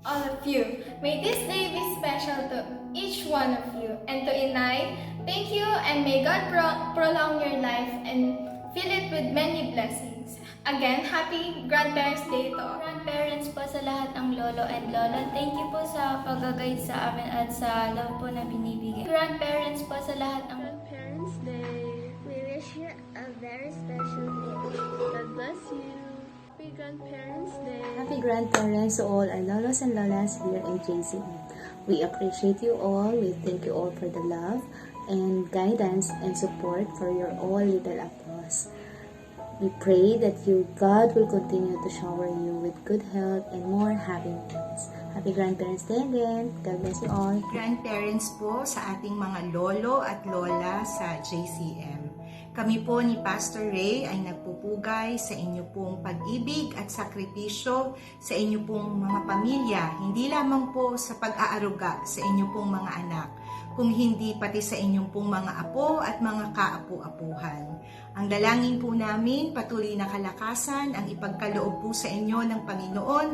all of you. May this day be special to each one of you. And to Inay, thank you and may God prolong your life and fill it with many blessings. Again, happy Grandparents' Day to all. Grandparents po sa lahat ng lolo and lola, thank you po sa pag-guide sa amin at sa love po na binibigay. Grandparents po sa lahat ng Grandparents' Day. We wish you a very special day. God bless you. Happy Grandparents' Day. Happy grandparents to all our lolos and lolas here in JCM. We appreciate you all. We thank you all for the love and guidance and support for your all little applause. We pray that God will continue to shower you with good health and more happiness. Happy Grandparents' Day again. God bless you all. Grandparents po sa ating mga lolo at lola sa JCM. Kami po ni Pastor Ray ay nagpupugay sa inyo pong pag-ibig at sakripisyo sa inyo pong mga pamilya, hindi lamang po sa pag-aaruga sa inyo pong mga anak, kung hindi pati sa inyong pong mga apo at mga kaapu-apuhan. Ang dalangin po namin, patuloy na kalakasan ang ipagkaloob po sa inyo ng Panginoon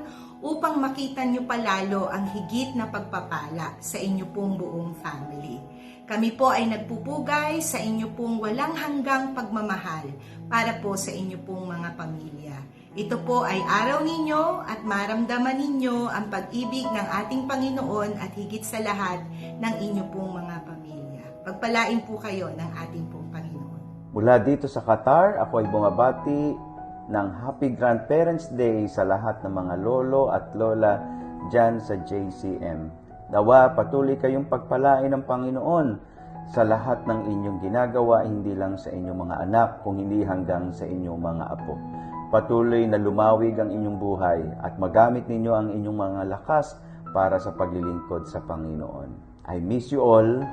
upang makita nyo palalo ang higit na pagpapala sa inyo pong buong family. Kami po ay nagpupugay sa inyo pong walang hanggang pagmamahal para po sa inyo pong mga pamilya. Ito po ay araw ninyo at maramdaman ninyo ang pag-ibig ng ating Panginoon at higit sa lahat ng inyo pong mga pamilya. Pagpalain po kayo ng ating pong Panginoon. Mula dito sa Qatar, ako ay bumabati ng Happy Grandparents' Day sa lahat ng mga lolo at lola dyan sa JCM. Nawa patuloy kayong pagpalain ng Panginoon sa lahat ng inyong ginagawa, hindi lang sa inyong mga anak, kung hindi hanggang sa inyong mga apo. Patuloy na lumawig ang inyong buhay at magamit ninyo ang inyong mga lakas para sa paglilingkod sa Panginoon. I miss you all.